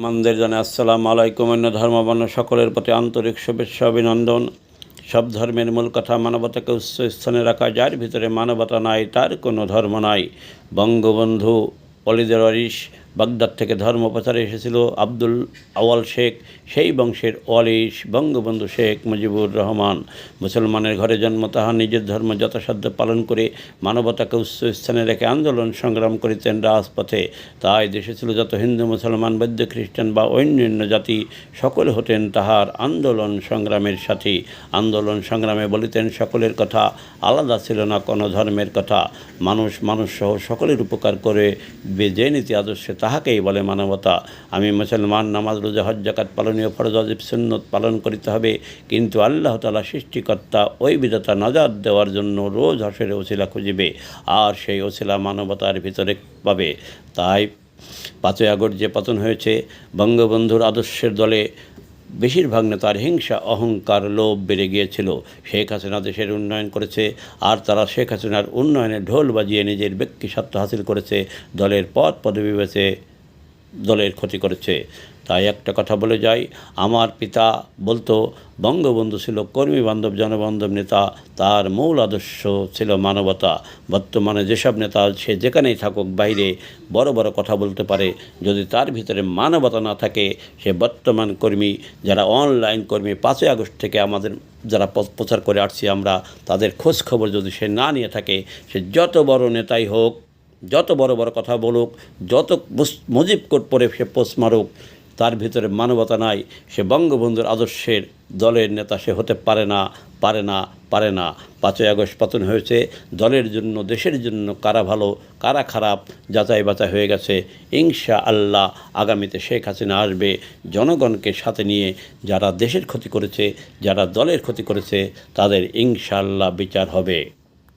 মুসলমানদের জানাই আসসালামু আলাইকুম। অন্য ধর্মাবলম্বী সকলের প্রতি আন্তরিক শুভেচ্ছা অভিনন্দন। সব ধর্মের মূল কথা মানবতাকে উচ্চ স্থানে রাখা, যার ভিতরে মানবতা নাই তার কোনো ধর্ম নাই। বঙ্গবন্ধু অলিদের ওয়ারিশ বাগদাদ থেকে ধর্ম প্রচারে এসেছিল আব্দুল আওয়াল শেখ, সেই বংশের ওয়ারিশ বঙ্গবন্ধু শেখ মুজিবুর রহমান। মুসলমানের ঘরে জন্ম, তাহার নিজের ধর্ম যথাসাধ্য পালন করে মানবতাকে উচ্চ স্থানে রেখে আন্দোলন সংগ্রাম করিতেন রাজপথে। তাই দেশে ছিল যত হিন্দু মুসলমান বৌদ্ধ খ্রিস্টান বা অন্যান্য জাতি, সকলে হতেন তাহার আন্দোলন সংগ্রামের সাথী। আন্দোলন সংগ্রামে বলিতেন সকলের কথা, আলাদা ছিল না কোনো ধর্মের কথা। মানুষ সহ সকলের উপকার করে যে নীতি আদর্শে, তাহাকেই বলে মানবতা। আমি মুসলমান, নামাজ রোজা হজ যাকাত পালনীয় ফরজ ওয়াজিব সুন্নত পালন করিতে হবে, কিন্তু আল্লাহ তাআলা সৃষ্টিকর্তা ওই বিধাতা নাজাত দেওয়ার জন্য রোজ হাসরের ওসিলা খুঁজিবে, আর সেই ওসিলা মানবতার ভিতরে পাবে। তাই 5ই আগস্ট যে পতন হয়েছে, বঙ্গবন্ধুর আদর্শের দলে বেশিরভাগ নেতার হিংসা অহংকার লোভ বেড়ে গিয়েছিল। শেখ হাসিনা দেশের উন্নয়ন করেছে, আর তারা শেখ হাসিনার উন্নয়নে ঢোল বাজিয়ে নিজের ব্যক্তি স্বার্থ হাসিল করেছে, দলের পদ পদবি বেছে দলের ক্ষতি করেছে। তাই একটা কথা বলে যাই, আমার পিতা বলতো বঙ্গবন্ধু ছিল কর্মী বান্ধব জনবান্ধব নেতা, তার মূল আদর্শ ছিল মানবতা। বর্তমানে যেসব নেতা সে যেখানেই থাকুক, বাইরে বড় বড় কথা বলতে পারে, যদি তার ভিতরে মানবতা না থাকে, সে বর্তমান কর্মী যারা অনলাইন কর্মী 5ই আগস্ট থেকে আমাদের যারা প্রচার করে আসছি আমরা, তাদের খোঁজ খবর যদি সে না নিয়ে থাকে, সে যত বড় নেতাই হোক, যত বড় বড় কথা বলুক, যত মুজিব কোড পরে সে পোস্ট মারুক, তার ভিতরে মানবতা নাই, সে বঙ্গবন্ধুর আদর্শের দলের নেতা সে হতে পারে না। 5ই আগস্ট পতন হয়েছে, দলের জন্য দেশের জন্য কারা ভালো কারা খারাপ যাচাই বাছাই হয়ে গেছে। ইনশাআল্লাহ আগামীতে শেখ হাসিনা আসবে জনগণকে সাথে নিয়ে। যারা দেশের ক্ষতি করেছে, যারা দলের ক্ষতি করেছে, তাদের ইনশাআল্লাহ বিচার হবে।